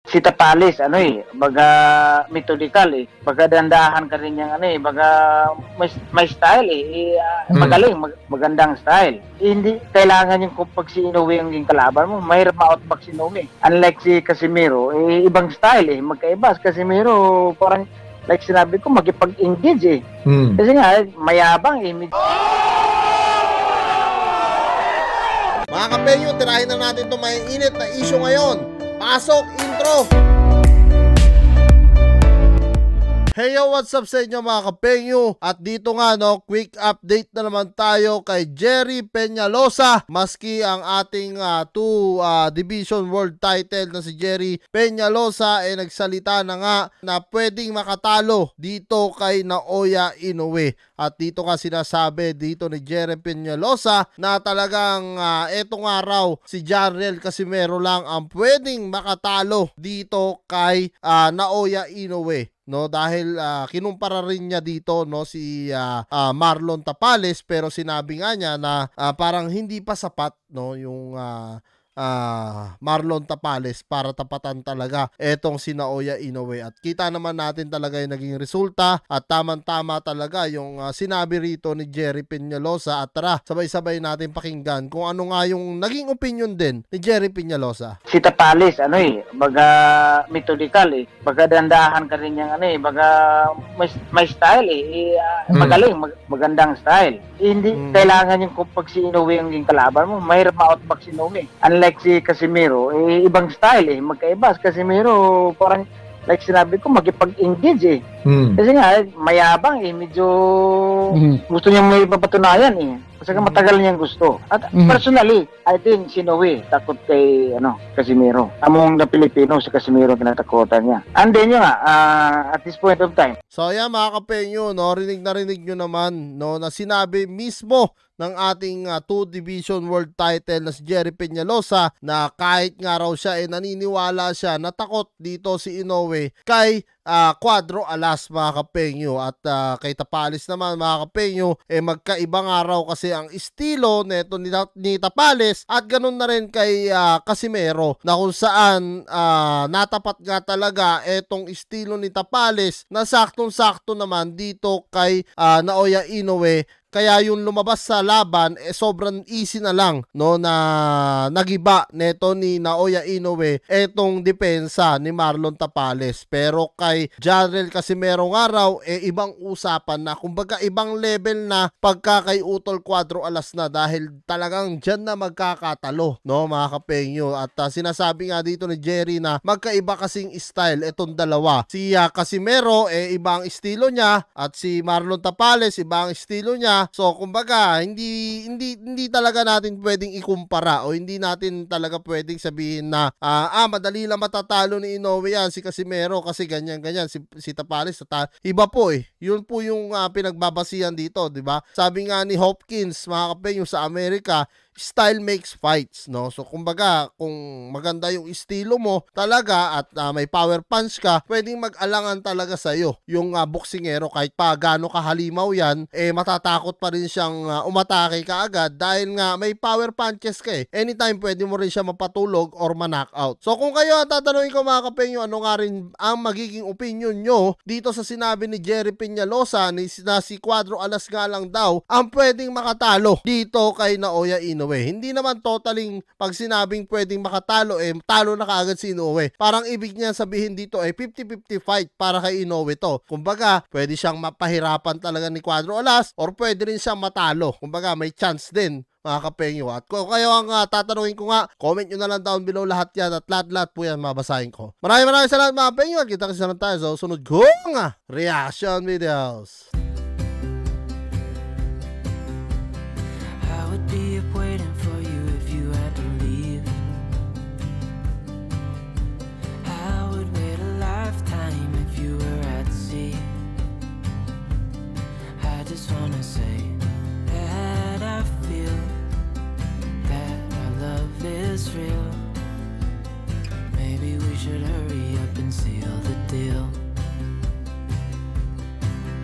Si Tapalis, baga methodical baga dandahan ka rin yung baga may style magaling, magandang style. Hindi kailangan yung pag si Inoue ang kalaban mo, mahirap ma-outback si Inoue. Unlike si Casimiro, ibang style magkaiba. Si Casimiro, parang like sinabi ko, magipag-engage Kasi nga, mayabang Mga kapenyo, tirahin na natin itong may init na issue ngayon. Pasok, intro! Hey yo, what's up sa inyo mga kapenyo? At dito nga quick update na naman tayo kay Jerry Peñalosa. Maski ang ating 2 Division World title na si Jerry Peñalosa nagsalita na nga na pwedeng makatalo dito kay Naoya Inoue. At dito nga sinasabi dito ni Jerry Peñalosa na talagang etong araw si Jarrell Casimero lang ang pwedeng makatalo dito kay Naoya Inoue. Dahil kinumpara rin niya dito si Marlon Tapales, pero sinabi nga niya na parang hindi pa sapat yung Marlon Tapales para tapatan talaga etong si Naoya Inoue. At kita naman natin talaga yung naging resulta at tamang-tama talaga yung sinabi rito ni Jerry Peñalosa. At tara, sabay-sabay natin pakinggan kung ano nga yung naging opinion din ni Jerry Peñalosa. Si Tapalis, baga methodical baga dandahan ka rin yung baga may style magaling, magandang style. Hindi kailangan yung pag si Inoue ang kalaban mo, mahirap ma-outback si Inoue. Unlike si Casimiro, ibang style magkaiba. Si Casimiro, parang like sinabi ko, magipag-engage Kasi nga, mayabang medyo gusto niyang may papatunayan Kasi matagal niyang gusto. At personally, I think si Inoue takot kay Casimiro. Among na Pilipino, si Casimiro kinatakutan niya. And then yun at this point of time. So yan mga kapenyo, rinig na rinig nyo naman na sinabi mismo ng ating 2 Division World title na si Jerry Peñalosa na kahit nga raw siya naniniwala siya na takot dito si Inoue kay Cuadro Alas mga kapenyo. At kay Tapales naman mga kapenyo, magkaibang araw kasi ang estilo neto ni Tapales at ganun na rin kay Casimero na kung saan natapat nga talaga etong estilo ni Tapales na saktong-sakto naman dito kay Naoya Inoue. Kaya yung lumabas sa laban sobrang easy na lang na nagiba neto ni Naoya Inoue etong depensa ni Marlon Tapales. Pero kay Jarrell Casimero nga raw ibang usapan na, kumbaga ibang level na pagkakaiutol Cuadro Alas na dahil talagang dyan na magkakatalo mga kapenyo. At sinasabi nga dito ni Jerry na magkaiba kasing style etong dalawa. Si Casimero ibang estilo niya at si Marlon Tapales ibang estilo niya. So kumbaga hindi talaga natin pwedeng ikumpara o hindi natin talaga pwedeng sabihin na madali lang matatalo ni Inoue yan si Casimero kasi ganyan si Tapales iba po yun po yung pinagbabasihan dito, di ba? Sabi nga ni Hopkins mga kapenyo sa Amerika, style makes fights, so kumbaga kung maganda yung estilo mo talaga at may power punch ka, pwedeng mag-alangan talaga sa'yo yung boksingero kahit pa gaano kahalimaw yan, matatakot pa rin siyang umatake ka agad dahil nga may power punches ka anytime pwede mo rin siya mapatulog or ma-knockout. So kung kayo tatanungin ko mga kapenyo, ano nga rin ang magiging opinion nyo dito sa sinabi ni Jerry Peñalosa na si Cuadro Alas nga lang daw ang pwedeng makatalo dito kay Naoya Inoue. Hindi naman totaling pag sinabing pwedeng makatalo talo na kaagad si Inoue. Parang ibig niya sabihin dito 50-50 fight para kay Inoue to. Kumbaga pwede siyang mapahirapan talaga ni Cuadro Alas or pwede rin siyang matalo. Kumbaga may chance din mga kapenyo. At kung kayo ang tatanungin ko nga, comment nyo na lang down below lahat yan at lahat po yan mabasahin ko. Maraming salamat mga kapenyo at kita kasi naman tayo sa sunod kong reaction videos. Waiting for you if you had to leave. I would wait a lifetime if you were at sea. I just wanna say that I feel that our love is real. Maybe we should hurry up and seal